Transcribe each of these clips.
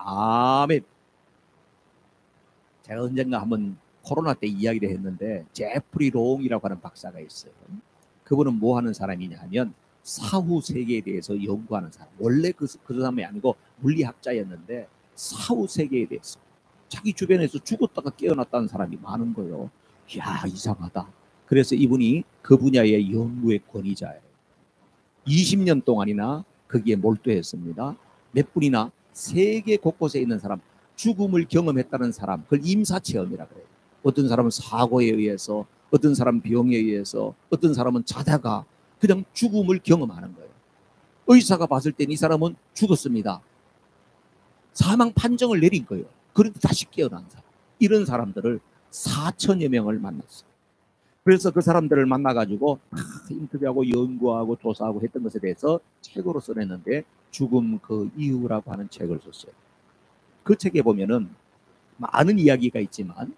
아멘. 제가 언젠가 한번 코로나 때 이야기를 했는데 제프리 롱이라고 하는 박사가 있어요. 그분은 뭐 하는 사람이냐 하면 사후 세계에 대해서 연구하는 사람. 원래 그 사람이 아니고 물리학자였는데 사후 세계에 대해서 자기 주변에서 죽었다가 깨어났다는 사람이 많은 거예요. 이야, 이상하다. 그래서 이분이 그 분야의 연구의 권위자예요. 20년 동안이나 거기에 몰두했습니다. 몇 분이나 세계 곳곳에 있는 사람, 죽음을 경험했다는 사람, 그걸 임사체험이라 그래요. 어떤 사람은 사고에 의해서, 어떤 사람은 병에 의해서, 어떤 사람은 자다가 그냥 죽음을 경험하는 거예요. 의사가 봤을 땐 이 사람은 죽었습니다. 사망 판정을 내린 거예요. 그런데 다시 깨어난 사람. 이런 사람들을 4천여 명을 만났어요. 그래서 그 사람들을 만나가지고 인터뷰하고 연구하고 조사하고 했던 것에 대해서 책으로 써냈는데 죽음 그 이유라고 하는 책을 썼어요. 그 책에 보면은 많은 이야기가 있지만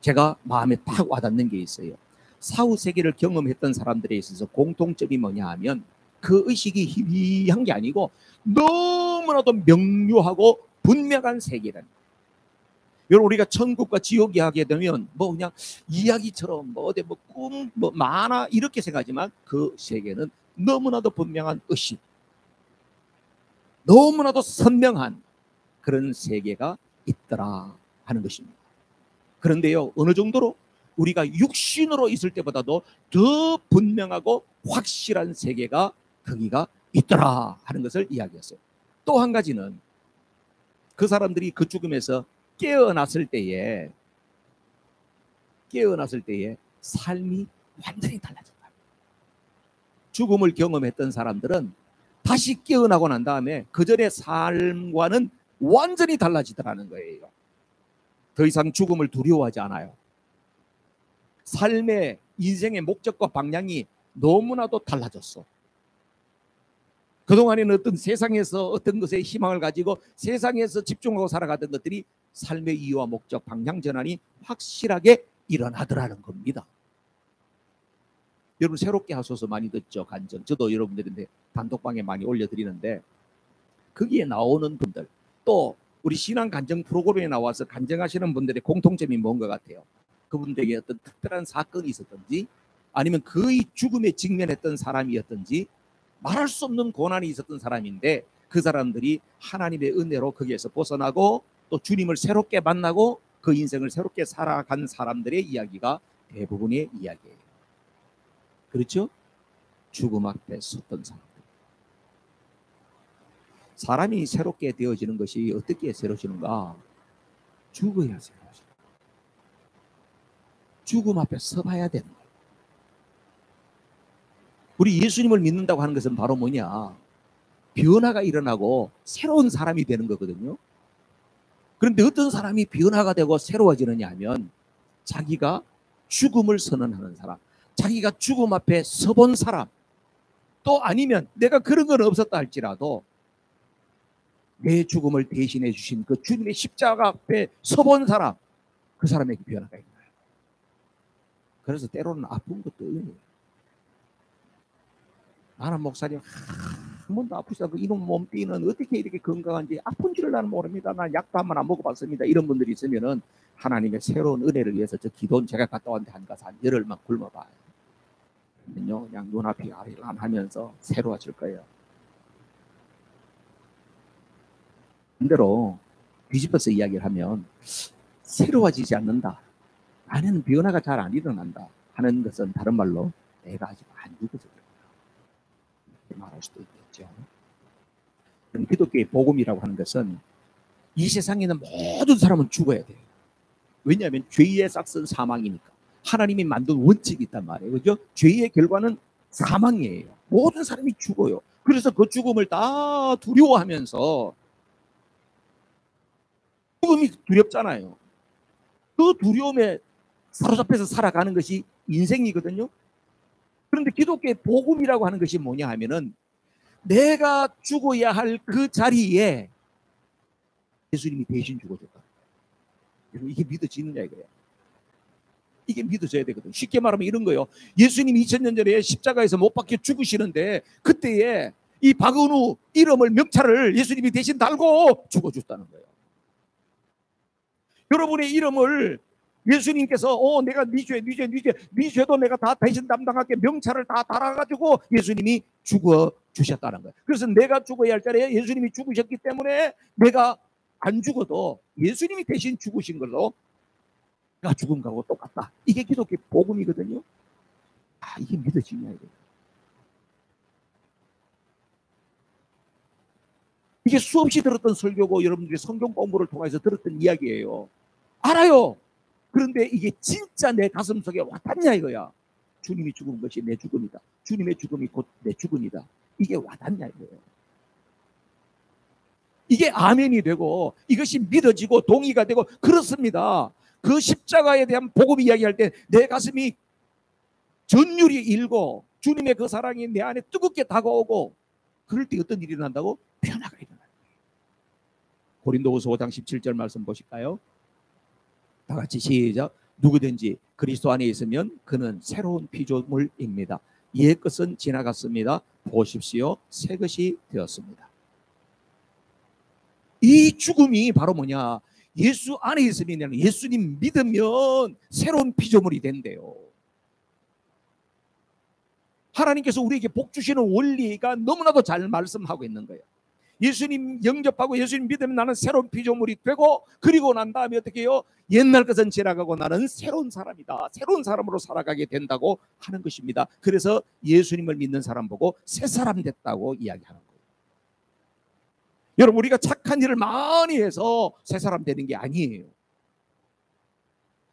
제가 마음에 팍 와닿는 게 있어요. 사후 세계를 경험했던 사람들에 있어서 공통점이 뭐냐 하면 그 의식이 희미한 게 아니고 너무나도 명료하고 분명한 세계라는 거예요. 여러분, 우리가 천국과 지옥 이야기하게 되면 뭐 그냥 이야기처럼 뭐 어디 뭐 꿈, 뭐 만화 이렇게 생각하지만 그 세계는 너무나도 분명한 의식, 너무나도 선명한 그런 세계가 있더라 하는 것입니다. 그런데요, 어느 정도로 우리가 육신으로 있을 때보다도 더 분명하고 확실한 세계가 거기가 있더라 하는 것을 이야기했어요. 또 한 가지는 그 사람들이 그 죽음에서 깨어났을 때에 삶이 완전히 달라졌다. 죽음을 경험했던 사람들은 다시 깨어나고 난 다음에 그 전의 삶과는 완전히 달라지더라는 거예요. 더 이상 죽음을 두려워하지 않아요. 삶의 인생의 목적과 방향이 너무나도 달라졌어. 그동안에는 어떤 세상에서 어떤 것에 희망을 가지고 세상에서 집중하고 살아가던 것들이 삶의 이유와 목적, 방향 전환이 확실하게 일어나더라는 겁니다. 여러분, 새롭게 하소서 많이 듣죠, 간증. 저도 여러분들한테 단톡방에 많이 올려드리는데 거기에 나오는 분들, 또 우리 신앙 간증 프로그램에 나와서 간증하시는 분들의 공통점이 뭔 것 같아요? 그분들에게 어떤 특별한 사건이 있었던지 아니면 거의 죽음에 직면했던 사람이었던지 말할 수 없는 고난이 있었던 사람인데 그 사람들이 하나님의 은혜로 거기에서 벗어나고 또 주님을 새롭게 만나고 그 인생을 새롭게 살아간 사람들의 이야기가 대부분의 이야기예요. 그렇죠? 죽음 앞에 섰던 사람들. 사람이 새롭게 되어지는 것이 어떻게 새로워지는가? 죽어야 새로워져요. 죽음 앞에 서봐야 되는 거예요. 우리 예수님을 믿는다고 하는 것은 바로 뭐냐? 변화가 일어나고 새로운 사람이 되는 거거든요. 그런데 어떤 사람이 변화가 되고 새로워지느냐 하면 자기가 죽음을 선언하는 사람, 자기가 죽음 앞에 서본 사람, 또 아니면 내가 그런 건 없었다 할지라도 내 죽음을 대신해 주신 그 주님의 십자가 앞에 서본 사람, 그 사람에게 변화가 있는 거예요. 그래서 때로는 아픈 것도 은혜예요. 나는 목사님 한 번도 아프지 않고 이놈 몸뚱이는 어떻게 이렇게 건강한지 아픈 줄을 나는 모릅니다. 난 약도 한 번 안 먹어봤습니다. 이런 분들이 있으면은 하나님의 새로운 은혜를 위해서 저 기도는 제가 갔다 왔는데 한 가서 한 열흘만 굶어봐요. 그냥 눈앞이 아리랑하면서 새로워질 거예요. 반대로 뒤집어서 이야기를 하면 새로워지지 않는다, 나는 변화가 잘 안 일어난다 하는 것은 다른 말로 내가 아직 안 죽어서 그렇다 말할 수도 있겠죠. 기독교의 복음이라고 하는 것은 이 세상에 있는 모든 사람은 죽어야 돼요. 왜냐하면 죄의 싹은 사망이니까. 하나님이 만든 원칙이 있단 말이에요. 그죠? 죄의 결과는 사망이에요. 모든 사람이 죽어요. 그래서 그 죽음을 다 두려워하면서, 죽음이 두렵잖아요. 그 두려움에 사로잡혀서 살아가는 것이 인생이거든요. 그런데 기독교의 복음이라고 하는 것이 뭐냐 하면은 내가 죽어야 할 그 자리에 예수님이 대신 죽어줬다. 이게 믿어지느냐 이거예요. 이게 믿어져야 되거든요. 쉽게 말하면 이런 거예요. 예수님이 2000년 전에 십자가에서 못 박혀 죽으시는데 그때에 이 박은우 이름을 명찰을 예수님이 대신 달고 죽어줬다는 거예요. 여러분의 이름을 예수님께서 내가 네 죄도 내가 다 대신 담당할게 명찰을 다 달아가지고 예수님이 죽어 주셨다는 거예요. 그래서 내가 죽어야 할 자리에 예수님이 죽으셨기 때문에 내가 안 죽어도 예수님이 대신 죽으신 걸로 내가 죽은 거하고 똑같다. 이게 기독교 복음이거든요. 이게 믿어지냐 이거예요. 이게 수없이 들었던 설교고 여러분들이 성경 공부를 통해서 들었던 이야기예요. 알아요. 그런데 이게 진짜 내 가슴속에 와닿냐 이거야. 주님이 죽은 것이 내 죽음이다. 주님의 죽음이 곧 내 죽음이다. 이게 와닿냐 이거예요. 이게 아멘이 되고 이것이 믿어지고 동의가 되고 그렇습니다. 그 십자가에 대한 복음 이야기할 때 내 가슴이 전율이 일고 주님의 그 사랑이 내 안에 뜨겁게 다가오고 그럴 때 어떤 일이 난다고? 변화가 일어나요. 고린도후서 5장 17절 말씀 보실까요? 다 같이 시작. 누구든지 그리스도 안에 있으면 그는 새로운 피조물입니다. 옛 것은 지나갔습니다. 보십시오. 새 것이 되었습니다. 이 죽음이 바로 뭐냐? 예수 안에 있으면 예수님 믿으면 새로운 피조물이 된대요. 하나님께서 우리에게 복 주시는 원리가 너무나도 잘 말씀하고 있는 거예요. 예수님 영접하고 예수님 믿으면 나는 새로운 피조물이 되고 그리고 난 다음에 어떻게 해요? 옛날 것은 지나가고 나는 새로운 사람이다. 새로운 사람으로 살아가게 된다고 하는 것입니다. 그래서 예수님을 믿는 사람 보고 새 사람 됐다고 이야기하는 거예요. 여러분 우리가 착한 일을 많이 해서 새 사람 되는 게 아니에요.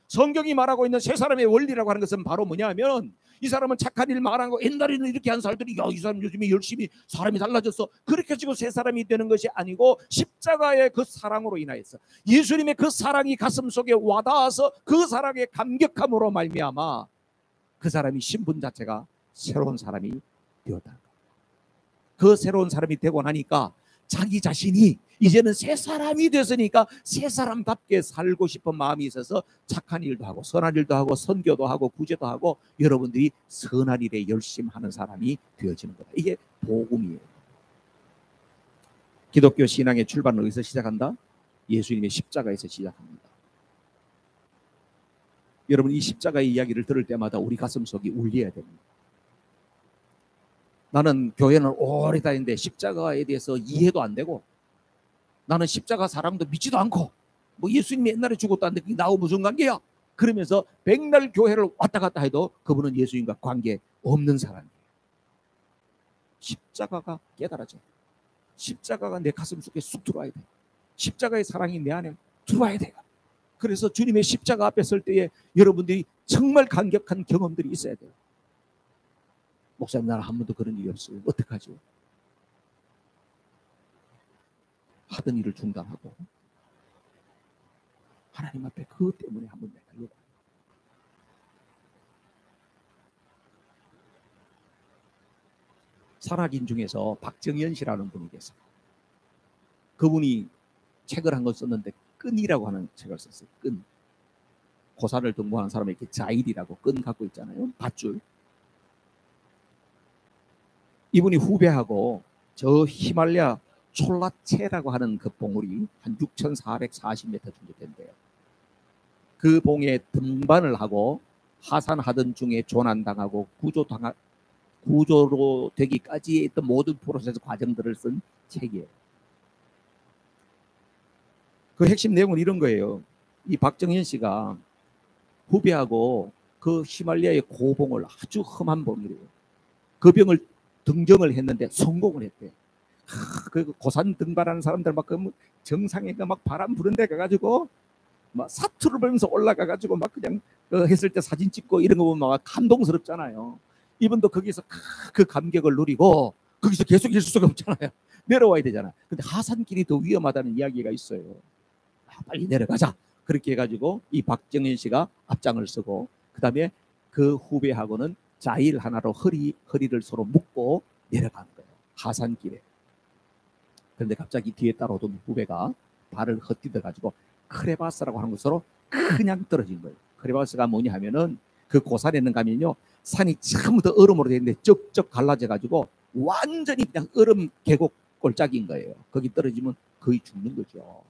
성경이 말하고 있는 새 사람의 원리라고 하는 것은 바로 뭐냐면 이 사람은 착한 일 말한 거 옛날에는 이렇게 한 사람들이 이 사람 요즘에 열심히 사람이 달라졌어 그렇게 지고 새 사람이 되는 것이 아니고 십자가의 그 사랑으로 인하여서 예수님의 그 사랑이 가슴 속에 와닿아서 그 사랑의 감격함으로 말미암아 그 사람이 신분 자체가 새로운 사람이 되었다. 그 새로운 사람이 되고 나니까 자기 자신이 이제는 새 사람이 됐으니까 새 사람답게 살고 싶은 마음이 있어서 착한 일도 하고 선한 일도 하고 선교도 하고 구제도 하고 여러분들이 선한 일에 열심하는 사람이 되어지는 거다. 이게 복음이에요. 기독교 신앙의 출발은 어디서 시작한다? 예수님의 십자가에서 시작합니다. 여러분 이 십자가의 이야기를 들을 때마다 우리 가슴속이 울려야 됩니다. 나는 교회는 오래 다니는데 십자가에 대해서 이해도 안 되고 나는 십자가 사랑도 믿지도 않고 뭐 예수님이 옛날에 죽었다는데 그게 나하고 무슨 관계야? 그러면서 백날 교회를 왔다 갔다 해도 그분은 예수님과 관계 없는 사람이에요. 십자가가 깨달아져. 십자가가 내 가슴 속에 쑥 들어와야 돼. 십자가의 사랑이 내 안에 들어와야 돼요. 그래서 주님의 십자가 앞에 설 때에 여러분들이 정말 감격한 경험들이 있어야 돼요. 목사님 나는 한 번도 그런 일이 없어요. 어떡하죠? 하던 일을 중단하고 하나님 앞에 그것 때문에 한번 매달려. 산악인 중에서 박정현 씨라는 분이 계세요. 그분이 책을 한 권 썼는데 끈이라고 하는 책을 썼어요. 끈. 고사를 등반하는 사람이 이렇게 자일이라고 끈 갖고 있잖아요. 밧줄. 이분이 후배하고 저 히말라야 촐라체라고 하는 그 봉우리 한 6,440m 정도 된대요. 그 봉에 등반을 하고 하산하던 중에 조난당하고 구조로 되기까지의 있던 모든 프로세스 과정들을 쓴 책이에요. 그 핵심 내용은 이런 거예요. 이 박정현 씨가 후배하고 그 히말라야의 고봉을 아주 험한 봉이래요. 그 병을 등정을 했는데 성공을 했대. 그 고산 등반하는 사람들 막 그 정상에 막 바람 부는 데 가가지고 막 사투를 벌면서 올라가가지고 막 그냥 했을 때 사진 찍고 이런 거 보면 막 감동스럽잖아요. 이분도 거기서 그 감격을 누리고 거기서 계속 있을 수가 없잖아요. 내려와야 되잖아. 근데 하산길이 더 위험하다는 이야기가 있어요. 빨리 내려가자. 그렇게 해가지고 이 박정현 씨가 앞장을 서고 그 다음에 그 후배하고는 자일 하나로 허리를 서로 묶고 내려가는 거예요. 하산길에. 그런데 갑자기 뒤에 따라오던 후배가 발을 헛디뎌 가지고 크레바스라고 하는 것으로 그냥 떨어진 거예요. 크레바스가 뭐냐 하면은 그 고산에는 가면요 산이 전부 다 얼음으로 되어 있는데 쩍쩍 갈라져 가지고 완전히 그냥 얼음 계곡 골짜기인 거예요. 거기 떨어지면 거의 죽는 거죠.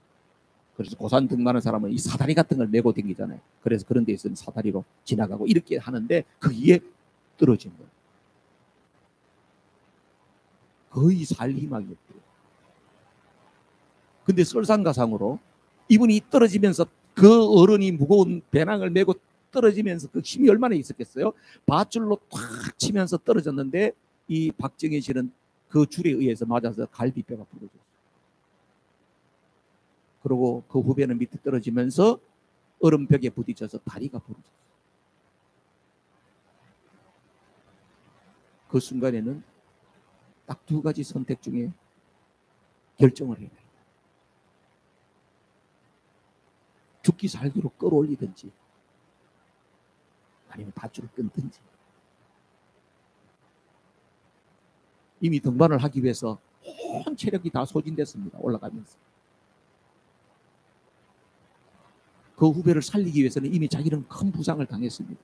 그래서 고산 등반하는 사람은 이 사다리 같은 걸 메고 다니잖아요. 그래서 그런 데 있으면 사다리로 지나가고 이렇게 하는데 그 위에 떨어진 거예요. 거의 살 희망이 없대요. 근데 설상가상으로 이분이 떨어지면서 그 어른이 무거운 배낭을 메고 떨어지면서 그 힘이 얼마나 있었겠어요? 밧줄로 탁 치면서 떨어졌는데 이 박정희 씨는 그 줄에 의해서 맞아서 갈비뼈가 부러졌어요. 그리고 그 후배는 밑에 떨어지면서 얼음벽에 부딪혀서 다리가 부러졌어요. 그 순간에는 딱 두 가지 선택 중에 결정을 해야 돼요. 죽기 살기로 끌어올리든지 아니면 밧줄을 끊든지. 이미 등반을 하기 위해서 온 체력이 다 소진됐습니다. 올라가면서. 그 후배를 살리기 위해서는 이미 자기는 큰 부상을 당했습니다.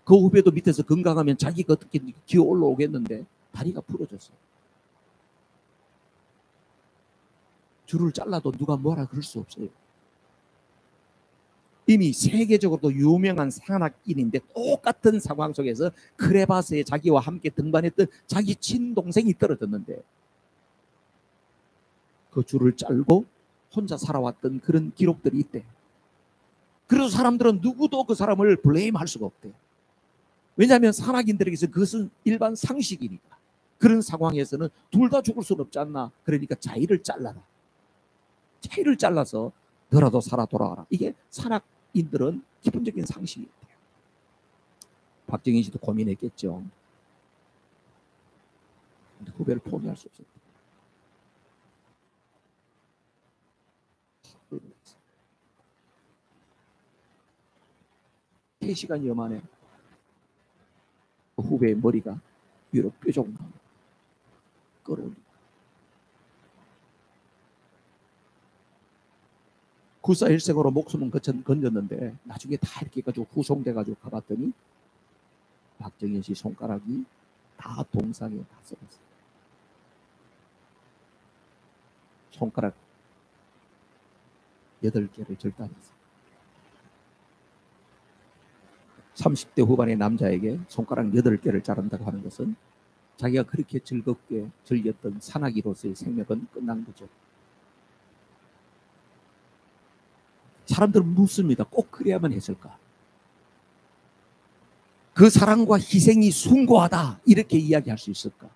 그 후배도 밑에서 건강하면 자기가 어떻게 기어 올라오겠는데 다리가 부러졌어요. 줄을 잘라도 누가 뭐라 그럴 수 없어요. 이미 세계적으로도 유명한 산악인인데 똑같은 상황 속에서 크레바스에 자기와 함께 등반했던 자기 친동생이 떨어졌는데 그 줄을 잘고 혼자 살아왔던 그런 기록들이 있대. 그래서 사람들은 누구도 그 사람을 블레임할 수가 없대. 왜냐하면 산악인들에게서 그것은 일반 상식이니까. 그런 상황에서는 둘 다 죽을 수는 없지 않나. 그러니까 자의를 잘라라. 자의를 잘라서 너라도 살아 돌아가라. 이게 산악인들은 기본적인 상식이에요. 박정희 씨도 고민했겠죠. 근데 후배를 포기할 수 없었다. 3시간여 만에 그 후배의 머리가 위로 뾰족 끌어올리고 굴사일생으로 목숨은 건졌는데 나중에 다 이렇게 해가지고 후송돼가지고 가봤더니 박정희 씨 손가락이 다 동상에 다 썩었어요. 손가락 8개를 절단했어요. 30대 후반의 남자에게 손가락 8개를 자른다고 하는 것은 자기가 그렇게 즐겁게 즐겼던 산악이로서의 생명은 끝난 거죠. 사람들은 묻습니다. 꼭 그래야만 했을까? 그 사랑과 희생이 숭고하다 이렇게 이야기할 수 있을까?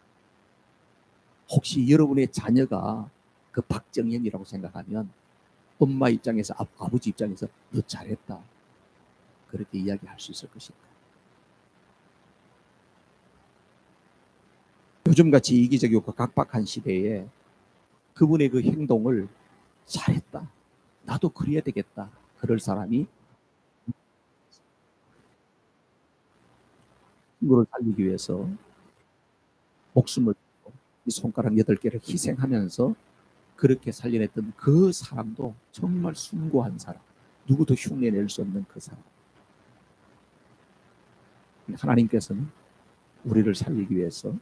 혹시 여러분의 자녀가 그 박정현이라고 생각하면 엄마 입장에서 아버지 입장에서 너 잘했다 그렇게 이야기할 수 있을 것인가? 요즘같이 이기적이고 각박한 시대에 그분의 그 행동을 잘했다. 나도 그래야 되겠다. 그럴 사람이 친구를 살리기 위해서 목숨을 이 손가락 8개를 희생하면서 그렇게 살려냈던 그 사람도 정말 숭고한 사람. 누구도 흉내낼 수 없는 그 사람. 하나님께서는 우리를 살리기 위해서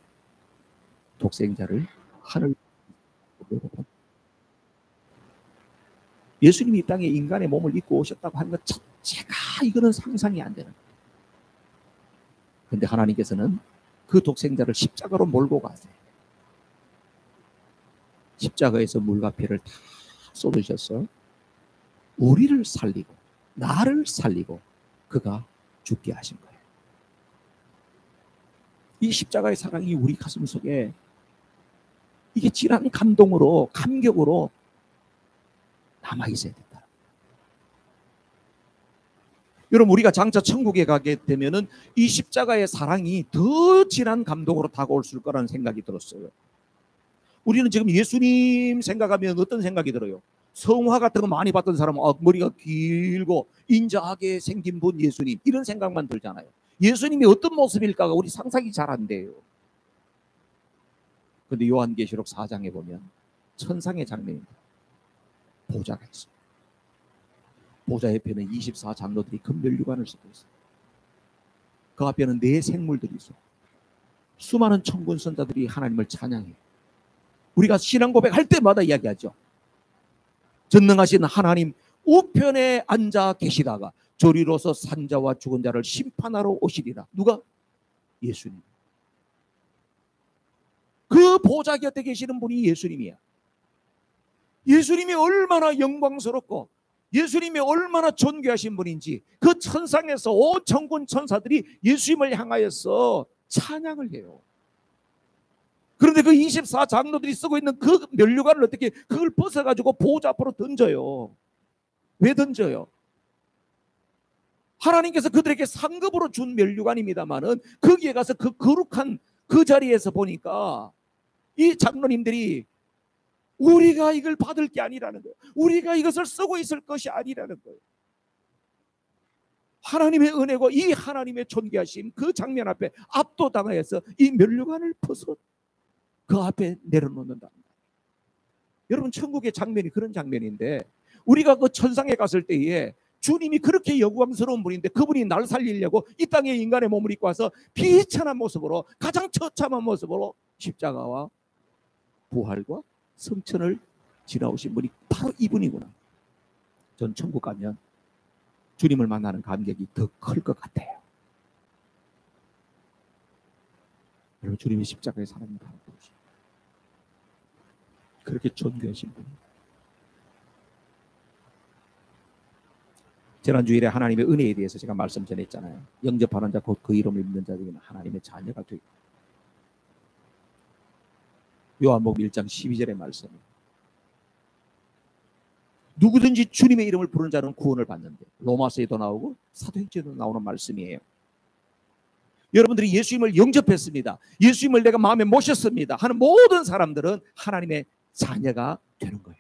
독생자를 하늘 예수님이 이 땅에 인간의 몸을 입고 오셨다고 하는 것 자체가 이거는 상상이 안 되는 거예요. 그런데 하나님께서는 그 독생자를 십자가로 몰고 가세요. 십자가에서 물과 피를 다 쏟으셔서 우리를 살리고 나를 살리고 그가 죽게 하신 거예요. 이 십자가의 사랑이 우리 가슴 속에 이게 진한 감동으로 감격으로 남아있어야 된다. 여러분 우리가 장차 천국에 가게 되면은 이 십자가의 사랑이 더 진한 감동으로 다가올 거라는 생각이 들었어요. 우리는 지금 예수님 생각하면 어떤 생각이 들어요? 성화 같은 거 많이 봤던 사람은 머리가 길고 인자하게 생긴 분 예수님 이런 생각만 들잖아요. 예수님이 어떤 모습일까가 우리 상상이 잘 안 돼요. 그런데 요한계시록 4장에 보면 천상의 장면입니다. 보좌가 있습니다. 보좌 옆에는 24장로들이 금멸류관을 쓰고 있어요. 그 앞에는 4 생물들이 있어요. 수많은 천군 선자들이 하나님을 찬양해요. 우리가 신앙 고백할 때마다 이야기하죠. 전능하신 하나님 우편에 앉아 계시다가 저리로서 산자와 죽은 자를 심판하러 오시리라. 누가? 예수님. 그 보좌 곁에 계시는 분이 예수님이야. 예수님이 얼마나 영광스럽고 예수님이 얼마나 존귀하신 분인지 그 천상에서 온 천군 천사들이 예수님을 향하여서 찬양을 해요. 그런데 그 24장로들이 쓰고 있는 그 면류관을 어떻게 그걸 벗어가지고 보호자 앞으로 던져요. 왜 던져요? 하나님께서 그들에게 상급으로 준 면류관입니다만은 거기에 가서 그 거룩한 그 자리에서 보니까 이 장로님들이 우리가 이걸 받을 게 아니라는 거예요. 우리가 이것을 쓰고 있을 것이 아니라는 거예요. 하나님의 은혜고 이 하나님의 존귀하심 그 장면 앞에 압도당하여서 이 면류관을 벗어 그 앞에 내려놓는다. 여러분 천국의 장면이 그런 장면인데 우리가 그 천상에 갔을 때에 주님이 그렇게 영광스러운 분인데 그분이 날 살리려고 이 땅에 인간의 몸을 입고 와서 비천한 모습으로 가장 처참한 모습으로 십자가와 부활과 성천을 지나오신 분이 바로 이분이구나. 전 천국 가면 주님을 만나는 감격이 더 클 것 같아요. 여러분 주님이 십자가의 사랑을 바라보고 그렇게 존귀하신 분. 지난주일에 하나님의 은혜에 대해서 제가 말씀 전했잖아요. 영접하는 자 곧 그 이름을 믿는 자들은 하나님의 자녀가 되고 요한복음 1장 12절의 말씀. 누구든지 주님의 이름을 부르는 자는 구원을 받는데 로마서에도 나오고 사도행전에도 나오는 말씀이에요. 여러분들이 예수님을 영접했습니다. 예수님을 내가 마음에 모셨습니다 하는 모든 사람들은 하나님의 자녀가 되는 거예요.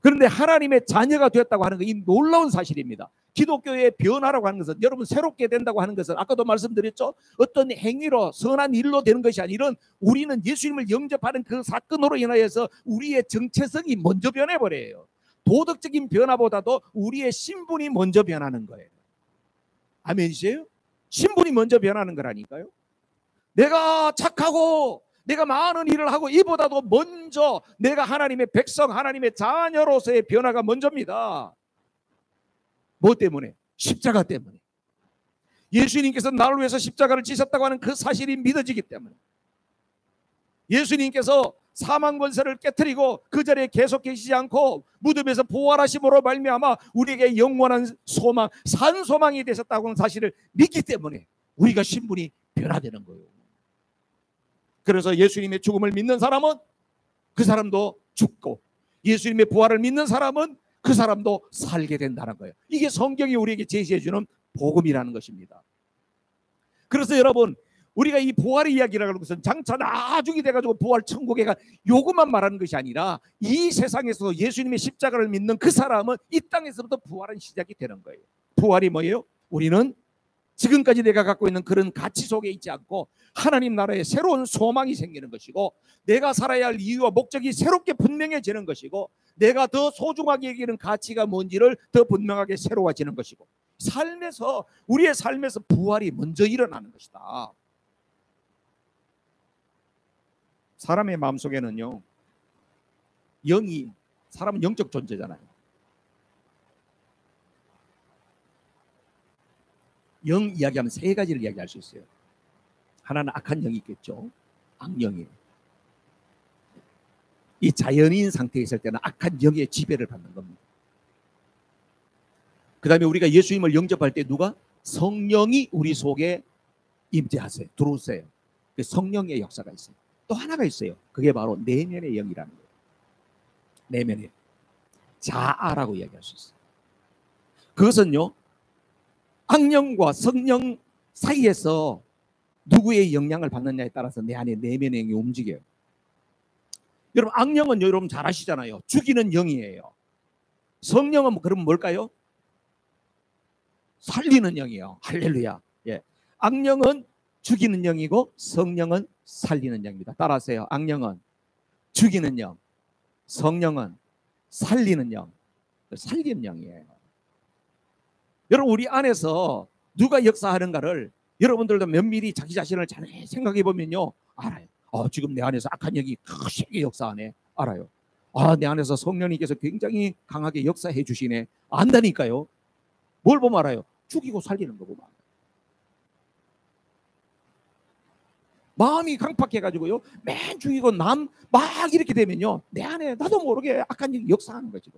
그런데 하나님의 자녀가 되었다고 하는 건 이 놀라운 사실입니다. 기독교의 변화라고 하는 것은 여러분 새롭게 된다고 하는 것은 아까도 말씀드렸죠. 어떤 행위로 선한 일로 되는 것이 아니라 우리는 예수님을 영접하는 그 사건으로 인하여서 우리의 정체성이 먼저 변해버려요. 도덕적인 변화보다도 우리의 신분이 먼저 변하는 거예요. 아멘이세요? 신분이 먼저 변하는 거라니까요. 내가 착하고 내가 많은 일을 하고 이보다도 먼저 내가 하나님의 백성 하나님의 자녀로서의 변화가 먼저입니다. 뭐 때문에? 십자가 때문에. 예수님께서 나를 위해서 십자가를 지셨다고 하는 그 사실이 믿어지기 때문에 예수님께서 사망 권세를 깨트리고 그 자리에 계속 계시지 않고 무덤에서 부활하심으로 말미암아 우리에게 영원한 소망 산 소망이 되셨다고 하는 사실을 믿기 때문에 우리가 신분이 변화되는 거예요. 그래서 예수님의 죽음을 믿는 사람은 그 사람도 죽고 예수님의 부활을 믿는 사람은 그 사람도 살게 된다는 거예요. 이게 성경이 우리에게 제시해 주는 복음이라는 것입니다. 그래서 여러분 우리가 이 부활의 이야기라는 것은 장차 나중에 돼가지고 부활 천국에 가 요것만 말하는 것이 아니라 이 세상에서 예수님의 십자가를 믿는 그 사람은 이 땅에서부터 부활은 시작이 되는 거예요. 부활이 뭐예요? 우리는 지금까지 내가 갖고 있는 그런 가치 속에 있지 않고 하나님 나라에 새로운 소망이 생기는 것이고 내가 살아야 할 이유와 목적이 새롭게 분명해지는 것이고 내가 더 소중하게 여기는 가치가 뭔지를 더 분명하게 새로워지는 것이고 삶에서 우리의 삶에서 부활이 먼저 일어나는 것이다. 사람의 마음속에는요 영이 사람은 영적 존재잖아요. 영 이야기하면 세 가지를 이야기할 수 있어요. 하나는 악한 영이 있겠죠. 악령이에요. 이 자연인 상태에 있을 때는 악한 영의 지배를 받는 겁니다. 그 다음에 우리가 예수님을 영접할 때 누가? 성령이 우리 속에 임재하세요. 들어오세요. 성령의 역사가 있어요. 또 하나가 있어요. 그게 바로 내면의 영이라는 거예요. 내면의 자아라고 이야기할 수 있어요. 그것은요 악령과 성령 사이에서 누구의 영향을 받느냐에 따라서 내 안에 내면의 영이 움직여요. 여러분 악령은 여러분 잘 아시잖아요. 죽이는 영이에요. 성령은 그럼 뭘까요? 살리는 영이에요. 할렐루야. 예. 악령은 죽이는 영이고 성령은 살리는 영입니다. 따라하세요. 악령은 죽이는 영, 성령은 살리는 영. 살리는 영이에요. 여러분 우리 안에서 누가 역사하는가를 여러분들도 면밀히 자기 자신을 잘 생각해 보면요, 알아요. 지금 내 안에서 악한 영이 크게 역사하네. 알아요. 내 안에서 성령님께서 굉장히 강하게 역사해 주시네. 안다니까요. 뭘 보면 알아요? 죽이고 살리는 거 보면 알아요. 마음이 강팍해가지고요, 맨 죽이고 남 막 이렇게 되면요, 내 안에 나도 모르게 악한 영이 역사하는 거지.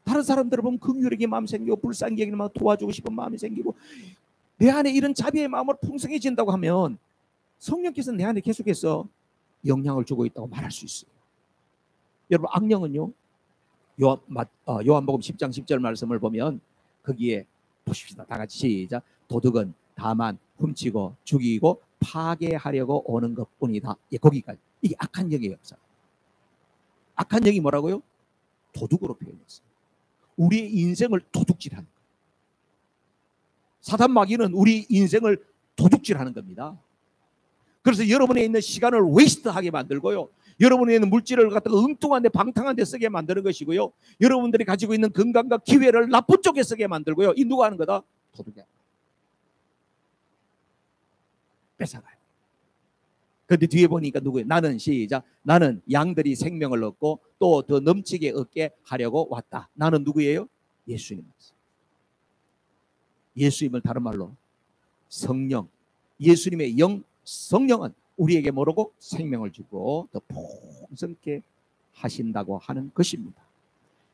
다른 사람들을 보면 긍휼하게 마음 생기고 불쌍히 여기는 마음, 도와주고 싶은 마음이 생기고, 내 안에 이런 자비의 마음으로 풍성해진다고 하면 성령께서 내 안에 계속해서 영향을 주고 있다고 말할 수 있어요. 여러분, 악령은요, 요한복음 10장 10절 말씀을 보면 거기에 보십시다. 다 같이 시작. 도둑은 다만 훔치고 죽이고 파괴하려고 오는 것뿐이다. 거기까지. 이게 악한 영의 역사. 악한 영이 뭐라고요? 도둑으로 표현했어요. 우리의 인생을 도둑질하는 거예요. 사단 마귀는 우리 인생을 도둑질하는 겁니다. 그래서 여러분에 있는 시간을 웨이스트하게 만들고요, 여러분에 있는 물질을 갖다가 엉뚱한 데 방탕한 데 쓰게 만드는 것이고요, 여러분들이 가지고 있는 건강과 기회를 나쁜 쪽에 쓰게 만들고요. 이 누가 하는 거다? 도둑이야. 뺏어가요. 그런데 뒤에 보니까 누구예요? 나는 시작. 나는 양들이 생명을 얻고 또 더 넘치게 얻게 하려고 왔다. 나는 누구예요? 예수님. 예수님을 다른 말로 성령, 예수님의 영, 성령은 우리에게 모르고 생명을 주고 더 풍성케 하신다고 하는 것입니다.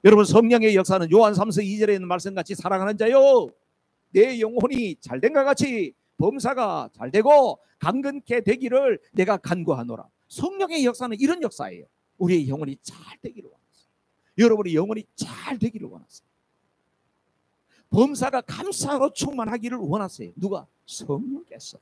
여러분, 성령의 역사는 요한 3서 2절에 있는 말씀같이 사랑하는 자요, 내 영혼이 잘된 것 같이 범사가 잘되고 강건케 되기를 내가 간구하노라. 성령의 역사는 이런 역사예요. 우리의 영혼이 잘 되기를 원했어요. 여러분의 영혼이 잘 되기를 원했어요. 범사가 감사로 충만하기를 원하세요. 누가? 성령께서.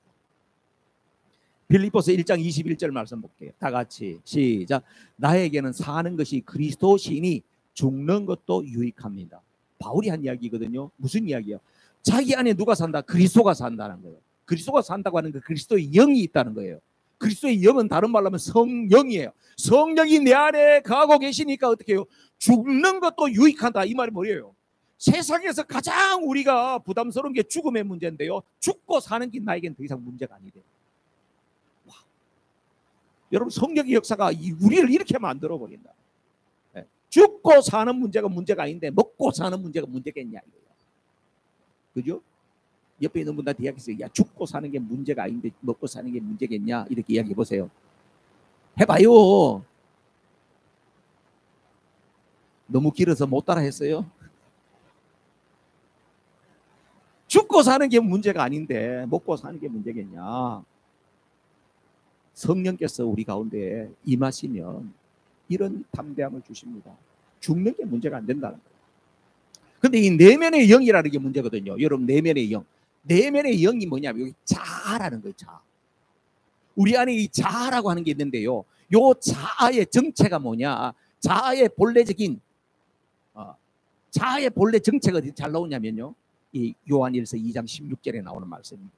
빌립보서 1장 21절 말씀 볼게요. 다 같이 시작. 나에게는 사는 것이 그리스도시니 죽는 것도 유익합니다. 바울이 한 이야기거든요. 무슨 이야기예요? 자기 안에 누가 산다? 그리스도가 산다는 거예요. 그리스도가 산다고 하는 건 그리스도의 영이 있다는 거예요. 그리스도의 영은 다른 말로 하면 성령이에요. 성령이 내 안에 거하고 계시니까 어떻게 해요? 죽는 것도 유익하다. 이 말이 뭐예요? 세상에서 가장 우리가 부담스러운 게 죽음의 문제인데요, 죽고 사는 게 나에겐 더 이상 문제가 아니래요. 여러분, 성령의 역사가 우리를 이렇게 만들어 버린다. 죽고 사는 문제가 문제가 아닌데 먹고 사는 문제가 문제겠냐 이거예요. 그죠? 옆에 있는 분들한테 이야기했어요. 야, 죽고 사는 게 문제가 아닌데 먹고 사는 게 문제겠냐, 이렇게 이야기해 보세요. 해봐요. 너무 길어서 못 따라 했어요. 죽고 사는 게 문제가 아닌데 먹고 사는 게 문제겠냐. 성령께서 우리 가운데 임하시면 이런 담대함을 주십니다. 죽는 게 문제가 안 된다는 거예요. 근데 이 내면의 영이라는 게 문제거든요. 여러분, 내면의 영. 내면의 영이 뭐냐면 여기 자아라는 거예요. 자아. 우리 안에 이 자아라고 하는 게 있는데요, 요 자아의 정체가 뭐냐, 자아의 본래적인 자아의 본래 정체가 어디 잘 나오냐면요, 이 요한일서 2장 16절에 나오는 말씀입니다.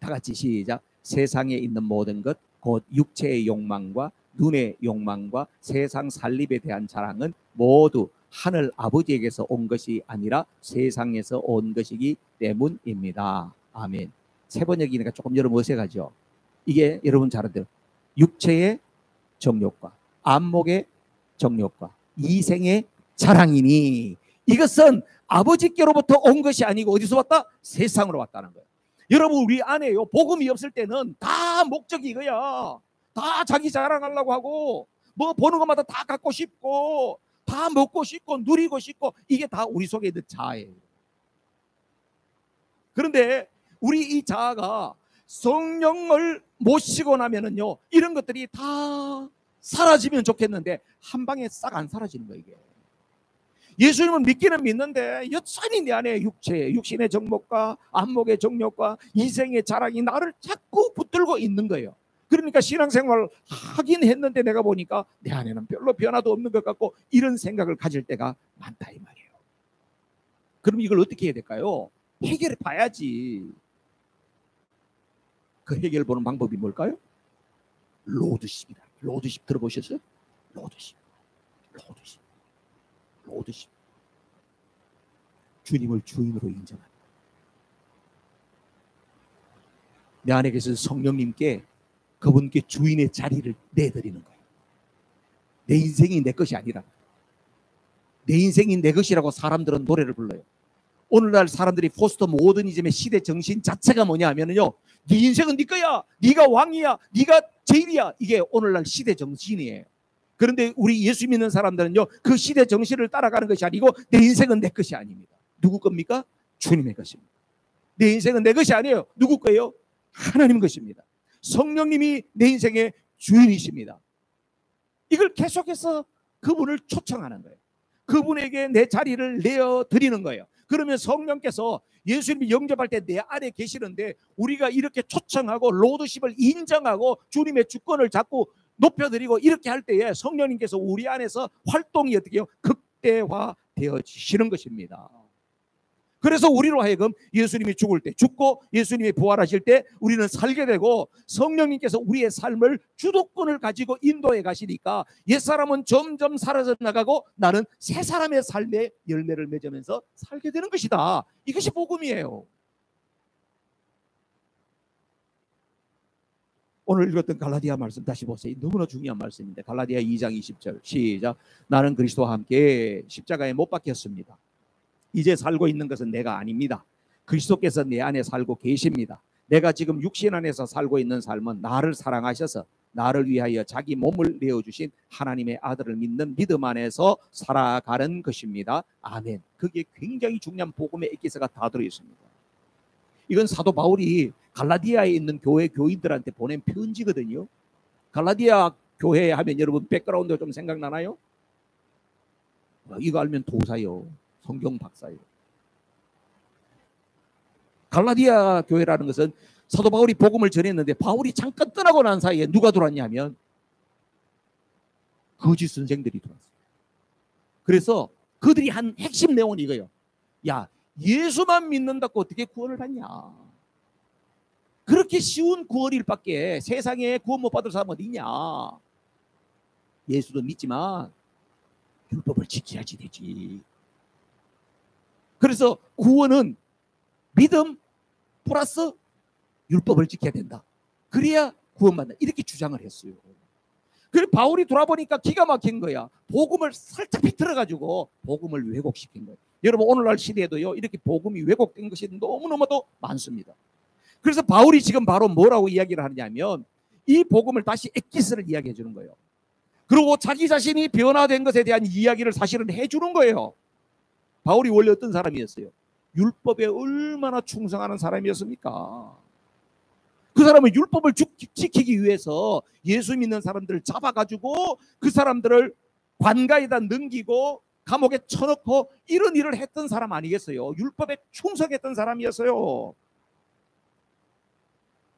다 같이 시작. 세상에 있는 모든 것 곧 육체의 욕망과 눈의 욕망과 세상 살림에 대한 자랑은 모두 하늘 아버지에게서 온 것이 아니라 세상에서 온 것이기 때문입니다. 아멘. 세 번역이니까 조금 여러분 어색하죠. 이게 여러분 잘 알아요. 육체의 정욕과 안목의 정욕과 이생의 자랑이니 이것은 아버지께로부터 온 것이 아니고 어디서 왔다? 세상으로 왔다는 거예요. 여러분, 우리 안에요, 복음이 없을 때는 다 목적이 이거야. 다 자기 자랑하려고 하고 뭐 보는 것마다 다 갖고 싶고 다 먹고 싶고 누리고 싶고, 이게 다 우리 속에 있는 자아예요. 그런데 우리 이 자아가 성령을 모시고 나면은요, 이런 것들이 다 사라지면 좋겠는데 한 방에 싹 안 사라지는 거예요. 이게 예수님은 믿기는 믿는데 여전히 내 안에 육신의 정욕과 안목의 정욕과 이생의 자랑이 나를 자꾸 붙들고 있는 거예요. 그러니까 신앙생활을 하긴 했는데 내가 보니까 내 안에는 별로 변화도 없는 것 같고 이런 생각을 가질 때가 많다 이 말이에요. 그럼 이걸 어떻게 해야 될까요? 해결해 봐야지. 그 해결 보는 방법이 뭘까요? 로드십이다. 로드십 들어보셨어요? 로드십. 주님을 주인으로 인정합니다. 내 안에 계신 성령님께 그분께 주인의 자리를 내드리는 거예요. 내 인생이 내 것이 아니라, 내 인생이 내 것이라고 사람들은 노래를 불러요. 오늘날 사람들이 포스트 모더니즘의 시대 정신 자체가 뭐냐 하면요, 네 인생은 네 거야, 네가 왕이야, 네가 제일이야. 이게 오늘날 시대 정신이에요. 그런데 우리 예수 믿는 사람들은요, 그 시대 정신을 따라가는 것이 아니고 내 인생은 내 것이 아닙니다. 누구 겁니까? 주님의 것입니다. 내 인생은 내 것이 아니에요. 누구 거예요? 하나님 것입니다. 성령님이 내 인생의 주인이십니다. 이걸 계속해서 그분을 초청하는 거예요. 그분에게 내 자리를 내어드리는 거예요. 그러면 성령께서 예수님이 영접할 때 내 안에 계시는데, 우리가 이렇게 초청하고 로드십을 인정하고 주님의 주권을 잡고 높여드리고 이렇게 할 때에 성령님께서 우리 안에서 활동이 어떻게 해요? 극대화되어지시는 것입니다. 그래서 우리로 하여금 예수님이 죽을 때 죽고 예수님이 부활하실 때 우리는 살게 되고, 성령님께서 우리의 삶을 주도권을 가지고 인도해 가시니까 옛사람은 점점 사라져 나가고 나는 새 사람의 삶의 열매를 맺으면서 살게 되는 것이다. 이것이 복음이에요. 오늘 읽었던 갈라디아 말씀 다시 보세요. 너무나 중요한 말씀인데, 갈라디아 2장 20절 시작. 나는 그리스도와 함께 십자가에 못 박혔습니다. 이제 살고 있는 것은 내가 아닙니다. 그리스도께서 내 안에 살고 계십니다. 내가 지금 육신 안에서 살고 있는 삶은 나를 사랑하셔서 나를 위하여 자기 몸을 내어주신 하나님의 아들을 믿는 믿음 안에서 살아가는 것입니다. 아멘. 그게 굉장히 중요한 복음의 에기스가 다 들어있습니다. 이건 사도 바울이 갈라디아에 있는 교회 교인들한테 보낸 편지거든요. 갈라디아 교회 하면 여러분 백그라운드 좀 생각나나요? 이거 알면 도사요, 성경 박사요. 갈라디아 교회라는 것은 사도 바울이 복음을 전했는데, 바울이 잠깐 떠나고 난 사이에 누가 들어왔냐면 거짓 선생들이 들어왔어요. 그래서 그들이 한 핵심 내용은 이거예요. 야, 예수만 믿는다고 어떻게 구원을 받냐? 그렇게 쉬운 구원일 밖에 세상에 구원 못 받을 사람은 어디 있냐? 예수도 믿지만 율법을 지켜야지 되지. 그래서 구원은 믿음 플러스 율법을 지켜야 된다. 그래야 구원받는다. 이렇게 주장을 했어요. 그래서 바울이 돌아보니까 기가 막힌 거야. 복음을 살짝 비틀어가지고 복음을 왜곡시킨 거예요. 여러분 오늘날 시대에도요, 이렇게 복음이 왜곡된 것이 너무너무도 많습니다. 그래서 바울이 지금 바로 뭐라고 이야기를 하냐면, 이 복음을 다시 엑기스를 이야기해 주는 거예요. 그리고 자기 자신이 변화된 것에 대한 이야기를 사실은 해주는 거예요. 바울이 원래 어떤 사람이었어요? 율법에 얼마나 충성하는 사람이었습니까? 그 사람은 율법을 지키기 위해서 예수 믿는 사람들을 잡아가지고 그 사람들을 관가에다 넘기고 감옥에 쳐넣고 이런 일을 했던 사람 아니겠어요? 율법에 충성했던 사람이었어요.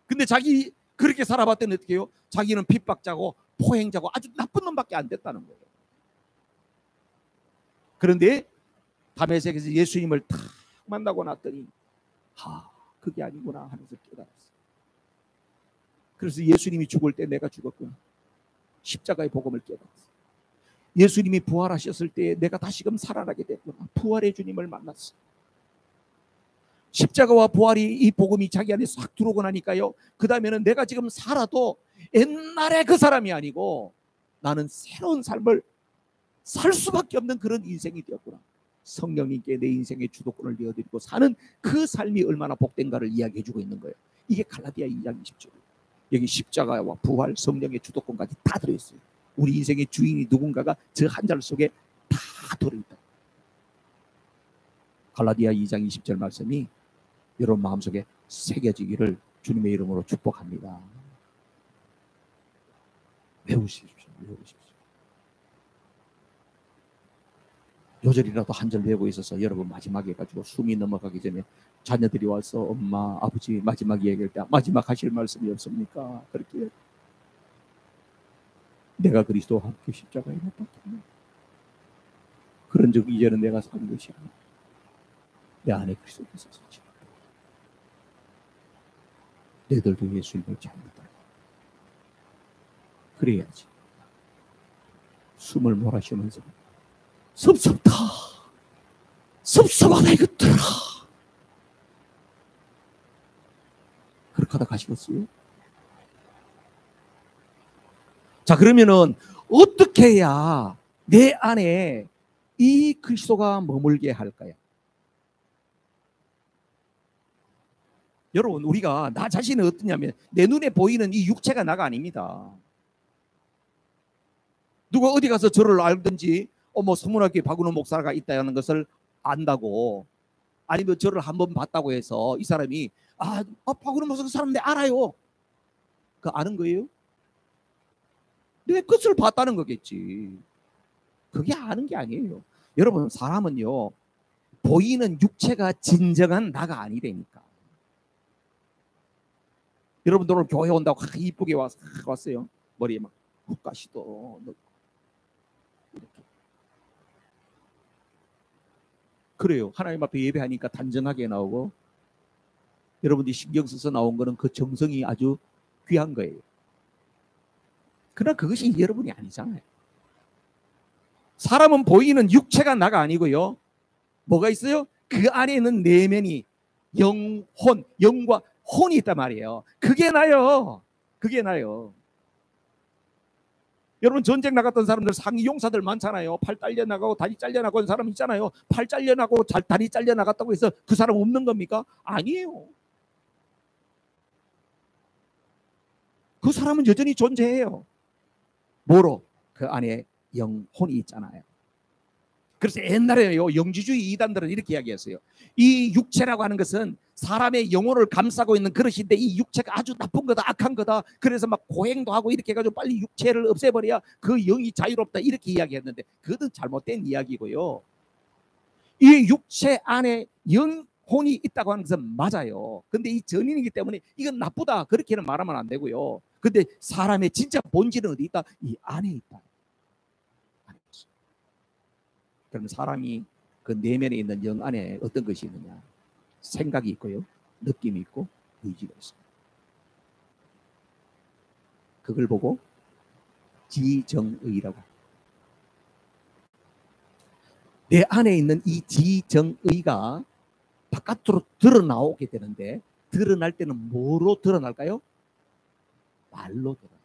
근데 자기 그렇게 살아봤더니 어떻게 해요? 자기는 핍박자고 포행자고 아주 나쁜 놈밖에 안 됐다는 거예요. 그런데 다메섹에서 예수님을 탁 만나고 났더니 그게 아니구나 하면서 깨달았어요. 그래서 예수님이 죽을 때 내가 죽었구나, 십자가의 복음을 깨달았어요. 예수님이 부활하셨을 때 내가 다시금 살아나게 됐구나, 부활의 주님을 만났어요. 십자가와 부활이, 이 복음이 자기 안에 싹 들어오고 나니까요, 그 다음에는 내가 지금 살아도 옛날에 그 사람이 아니고 나는 새로운 삶을 살 수밖에 없는 그런 인생이 되었구나. 성령님께 내 인생의 주도권을 내어드리고 사는 그 삶이 얼마나 복된가를 이야기해주고 있는 거예요. 이게 갈라디아 2장 20절이에요. 여기 십자가와 부활, 성령의 주도권까지 다 들어있어요. 우리 인생의 주인이 누군가가 저 한 절 속에 다 들어있다. 갈라디아 2장 20절 말씀이 여러분 마음속에 새겨지기를 주님의 이름으로 축복합니다. 외우십시오. 외우십시오. 요절이라도 한 절 외우고 있어서 여러분 마지막에 가지고 숨이 넘어가기 전에 자녀들이 와서 엄마, 아버지 마지막 얘기할 때 마지막 하실 말씀이 없습니까? 그렇게 내가 그리스도와 함께 십자가에 못 박혔네. 그런 적 이제는 내가 사는 것이 아니야. 내 안에 그리스도께서 사시는 거야. 너희들도 예수님을 잘 믿어라. 그래야지. 숨을 몰아쉬면서 섭섭다, 섭섭하다 이것들아. 그렇게 하다 가시겠어요? 자, 그러면은 어떻게 해야 내 안에 이 그리스도가 머물게 할까요? 여러분, 우리가 나 자신은 어떠냐면 내 눈에 보이는 이 육체가 나가 아닙니다. 누가 어디 가서 저를 알든지 뭐 서문학교에 박은호 목사가 있다는 것을 안다고, 아니면 저를 한번 봤다고 해서 이 사람이 박은호 목사 그 사람 내 알아요. 그 아는 거예요? 내 끝을 봤다는 거겠지. 그게 아는 게 아니에요. 여러분, 사람은요 보이는 육체가 진정한 나가 아니라니까. 여러분들 오늘 교회 온다고 이쁘게 왔어요. 머리에 막 훅가시도 이렇게. 그래요. 하나님 앞에 예배하니까 단정하게 나오고, 여러분들이 신경 써서 나온 거는 그 정성이 아주 귀한 거예요. 그러나 그것이 여러분이 아니잖아요. 사람은 보이는 육체가 나가 아니고요, 뭐가 있어요? 그 안에는 내면이 영혼, 영과 혼이 있단 말이에요. 그게 나요. 그게 나요. 여러분, 전쟁 나갔던 사람들 상위 용사들 많잖아요. 팔 잘려나가고 다리 잘려나간 사람 있잖아요. 팔 잘려나가고 다리 잘려나갔다고 해서 그 사람 없는 겁니까? 아니에요. 그 사람은 여전히 존재해요. 뭐로? 그 안에 영혼이 있잖아요. 그래서 옛날에요, 영지주의 이단들은 이렇게 이야기했어요. 이 육체라고 하는 것은 사람의 영혼을 감싸고 있는 그릇인데 이 육체가 아주 나쁜 거다, 악한 거다. 그래서 막 고행도 하고 이렇게 해가지고 빨리 육체를 없애버려야 그 영이 자유롭다, 이렇게 이야기했는데 그것은 잘못된 이야기고요. 이 육체 안에 영혼이 있다고 하는 것은 맞아요. 근데 이 전인이기 때문에 이건 나쁘다, 그렇게는 말하면 안 되고요. 근데 사람의 진짜 본질은 어디 있다? 이 안에 있다. 그럼 사람이 그 내면에 있는 영 안에 어떤 것이 있느냐? 생각이 있고요, 느낌이 있고, 의지가 있습니다. 그걸 보고 지정의라고. 내 안에 있는 이 지정의가 바깥으로 드러나오게 되는데, 드러날 때는 뭐로 드러날까요? 말로 드러나요.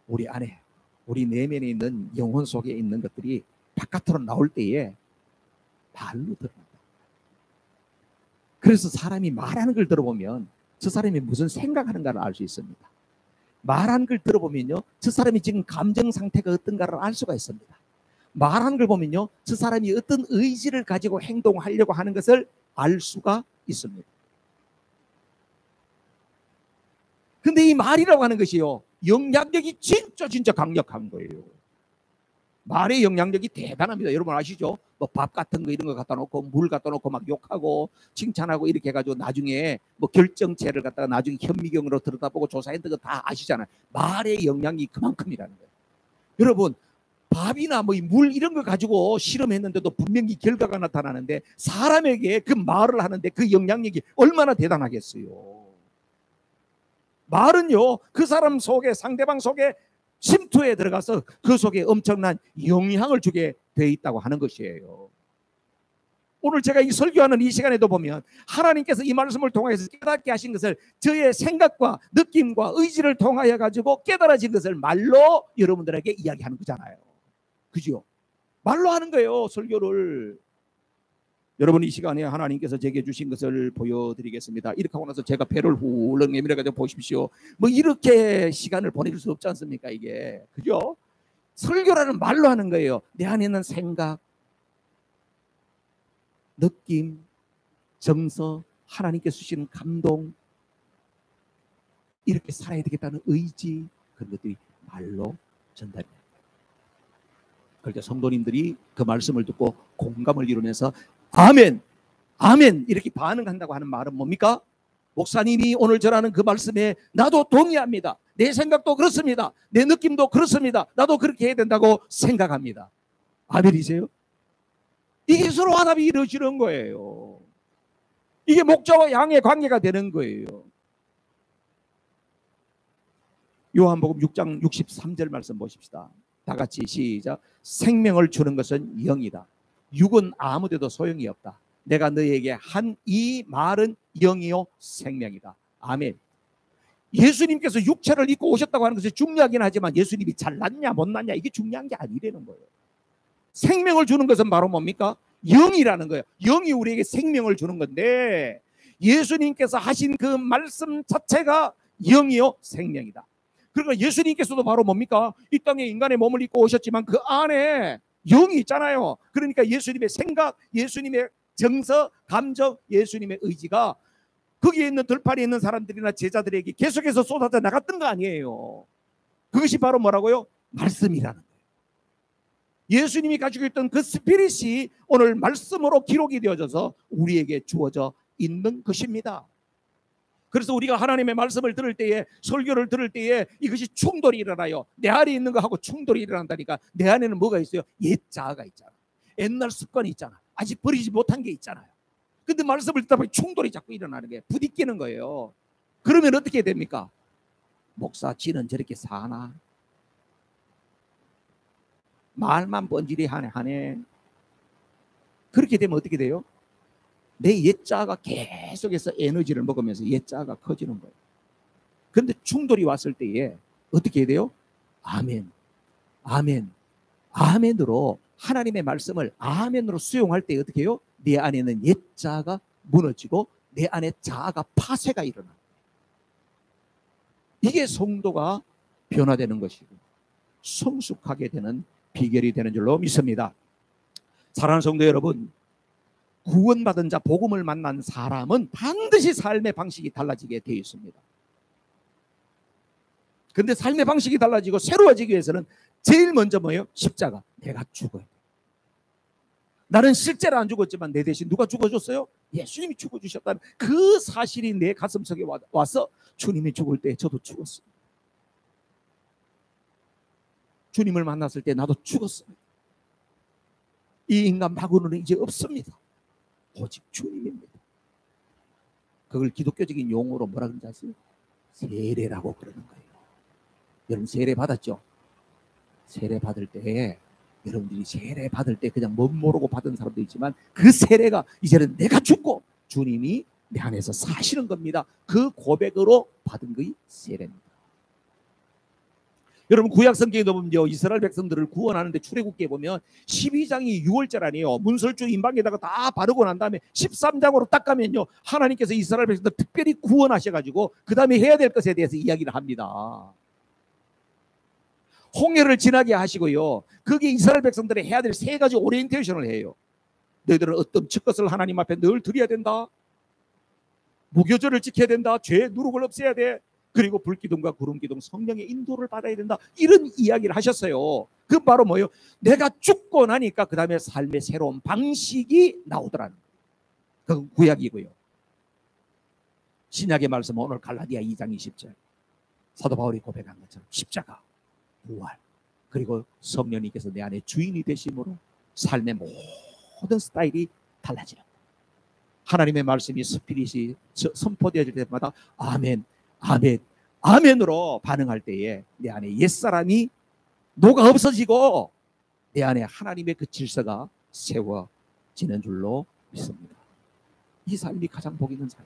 우리 안에, 우리 내면에 있는 영혼 속에 있는 것들이 바깥으로 나올 때에 말로 드러난다. 그래서 사람이 말하는 걸 들어보면 저 사람이 무슨 생각하는가를 알 수 있습니다. 말하는 걸 들어보면요, 저 사람이 지금 감정 상태가 어떤가를 알 수가 있습니다. 말하는 걸 보면요, 저 사람이 어떤 의지를 가지고 행동하려고 하는 것을 알 수가 있습니다. 근데 이 말이라고 하는 것이요, 영향력이 진짜 강력한 거예요. 말의 영향력이 대단합니다. 여러분 아시죠? 뭐 밥 같은 거 이런 거 갖다 놓고 물 갖다 놓고 막 욕하고 칭찬하고 이렇게 해가지고 나중에 뭐 결정체를 갖다가 나중에 현미경으로 들여다보고 조사했던 거 다 아시잖아요. 말의 영향이 그만큼이라는 거예요. 여러분, 밥이나 뭐 물 이런 거 가지고 실험했는데도 분명히 결과가 나타나는데 사람에게 그 말을 하는데 그 영향력이 얼마나 대단하겠어요. 말은요, 그 사람 속에, 상대방 속에 침투에 들어가서 그 속에 엄청난 영향을 주게 돼 있다고 하는 것이에요. 오늘 제가 이 설교하는 이 시간에도 보면 하나님께서 이 말씀을 통해서 깨닫게 하신 것을 저의 생각과 느낌과 의지를 통하여 가지고 깨달아진 것을 말로 여러분들에게 이야기하는 거잖아요. 그죠? 말로 하는 거예요, 설교를. 여러분, 이 시간에 하나님께서 제게 주신 것을 보여드리겠습니다. 이렇게 하고 나서 제가 배를 훌렁 내밀어가지고 보십시오. 뭐 이렇게 시간을 보낼 수 없지 않습니까, 이게. 그죠? 설교라는 말로 하는 거예요. 내 안에 있는 생각, 느낌, 정서, 하나님께서 주시는 감동, 이렇게 살아야 되겠다는 의지, 그런 것들이 말로 전달됩니다. 그러니까 성도님들이 그 말씀을 듣고 공감을 이루면서 아멘, 아멘 이렇게 반응한다고 하는 말은 뭡니까? 목사님이 오늘 전하는 그 말씀에 나도 동의합니다. 내 생각도 그렇습니다. 내 느낌도 그렇습니다. 나도 그렇게 해야 된다고 생각합니다. 아멘이세요? 이게 서로 화답이 이루어지는 거예요. 이게 목자와 양의 관계가 되는 거예요. 요한복음 6장 63절 말씀 보십시다. 다 같이 시작. 생명을 주는 것은 영이다. 육은 아무데도 소용이 없다. 내가 너희에게 한 이 말은 영이요 생명이다. 아멘. 예수님께서 육체를 입고 오셨다고 하는 것이 중요하긴 하지만 예수님이 잘났냐 못났냐 이게 중요한 게 아니라는 거예요. 생명을 주는 것은 바로 뭡니까? 영이라는 거예요. 영이 우리에게 생명을 주는 건데 예수님께서 하신 그 말씀 자체가 영이요 생명이다. 그러니까 예수님께서도 바로 뭡니까? 이 땅에 인간의 몸을 입고 오셨지만 그 안에 영이 있잖아요. 그러니까 예수님의 생각, 예수님의 정서, 감정, 예수님의 의지가 거기에 있는 들판에 있는 사람들이나 제자들에게 계속해서 쏟아져 나갔던 거 아니에요. 그것이 바로 뭐라고요? 말씀이라는 거예요. 예수님이 가지고 있던 그 스피릿이 오늘 말씀으로 기록이 되어져서 우리에게 주어져 있는 것입니다. 그래서 우리가 하나님의 말씀을 들을 때에, 설교를 들을 때에 이것이 충돌이 일어나요. 내 안에 있는 거하고 충돌이 일어난다니까. 내 안에는 뭐가 있어요? 옛 자아가 있잖아. 옛날 습관이 있잖아. 아직 버리지 못한 게 있잖아요. 근데 말씀을 듣다 보니 충돌이 자꾸 일어나는 게 부딪히는 거예요. 그러면 어떻게 됩니까? 목사 지는 저렇게 사나? 말만 번지르 하네. 그렇게 되면 어떻게 돼요? 내 옛자가 계속해서 에너지를 먹으면서 옛자가 커지는 거예요. 그런데 충돌이 왔을 때에 어떻게 해야 돼요? 아멘, 아멘, 아멘으로 하나님의 말씀을 아멘으로 수용할 때 어떻게 해요? 내 안에는 옛자가 무너지고 내 안에 자아가 파쇄가 일어나요. 이게 성도가 변화되는 것이고 성숙하게 되는 비결이 되는 줄로 믿습니다. 사랑하는 성도 여러분, 구원받은 자, 복음을 만난 사람은 반드시 삶의 방식이 달라지게 되어 있습니다. 그런데 삶의 방식이 달라지고 새로워지기 위해서는 제일 먼저 뭐예요? 십자가. 내가 죽어요. 나는 실제로 안 죽었지만 내 대신 누가 죽어줬어요? 예수님이 죽어주셨다는 그 사실이 내 가슴속에 와서 주님이 죽을 때 저도 죽었어요. 주님을 만났을 때 나도 죽었어요. 이 인간 마구는 이제 없습니다. 오직 주님입니다. 그걸 기독교적인 용어로 뭐라 그러는지 아세요? 세례라고 그러는 거예요. 여러분 세례 받았죠? 세례 받을 때 여러분들이 세례 받을 때 그냥 멋 모르고 받은 사람도 있지만 그 세례가 이제는 내가 죽고 주님이 내 안에서 사시는 겁니다. 그 고백으로 받은 것이 세례입니다. 여러분 구약 성경에 보면요, 이스라엘 백성들을 구원하는데 출애굽기에 보면 12장이 6월절 아니에요. 문설주 임방에다가 다 바르고 난 다음에 13장으로 딱 가면요, 하나님께서 이스라엘 백성들 특별히 구원하셔가지고 그 다음에 해야 될 것에 대해서 이야기를 합니다. 홍해를 지나게 하시고요, 거기에 이스라엘 백성들이 해야 될 세 가지 오리엔테이션을 해요. 너희들은 어떤 첫 것을 하나님 앞에 늘 드려야 된다. 무교절을 지켜야 된다. 죄의 누룩을 없애야 돼. 그리고 불기둥과 구름기둥 성령의 인도를 받아야 된다. 이런 이야기를 하셨어요. 그 바로 뭐예요? 내가 죽고 나니까 그 다음에 삶의 새로운 방식이 나오더라는 거예요. 그건 구약이고요. 신약의 말씀은 오늘 갈라디아 2장 20절 사도 바울이 고백한 것처럼 십자가, 부활, 그리고 성령님께서 내 안에 주인이 되심으로 삶의 모든 스타일이 달라지는 거예요. 하나님의 말씀이 스피릿이 선포되어질 때마다 아멘, 아멘, 아멘으로 반응할 때에 내 안에 옛사람이 녹아 없어지고 내 안에 하나님의 그 질서가 세워지는 줄로 믿습니다. 이 삶이 가장 복 있는 삶.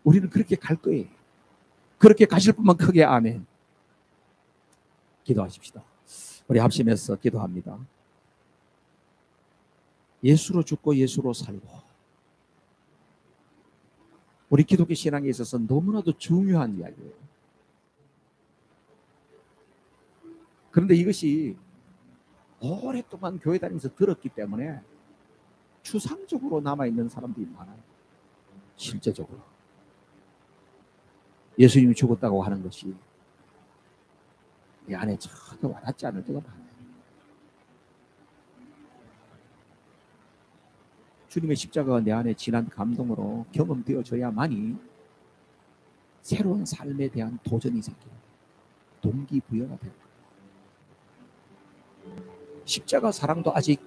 우리는 그렇게 갈 거예요. 그렇게 가실 분만 크게 아멘. 기도하십시다. 우리 합심해서 기도합니다. 예수로 죽고 예수로 살고, 우리 기독교 신앙에 있어서 너무나도 중요한 이야기예요. 그런데 이것이 오랫동안 교회 다니면서 들었기 때문에 추상적으로 남아있는 사람들이 많아요. 실제적으로 예수님이 죽었다고 하는 것이 내 안에 전혀 와닿지 않을 때가 많아요. 주님의 십자가가 내 안에 진한 감동으로 경험되어져야만이 새로운 삶에 대한 도전이 생기는, 동기부여가 되는 거예요. 십자가 사랑도 아직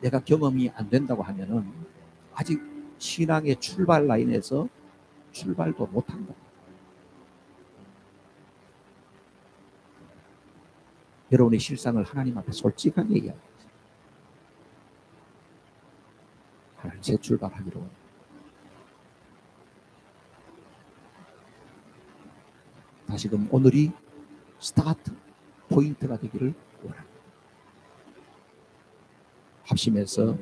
내가 경험이 안 된다고 하면은 아직 신앙의 출발 라인에서 출발도 못한다. 여러분의 실상을 하나님 앞에 솔직하게 이야기하세요. 재출발하기로 원합니다. 다시금 오늘이 스타트 포인트가 되기를 원합니다. 합심해서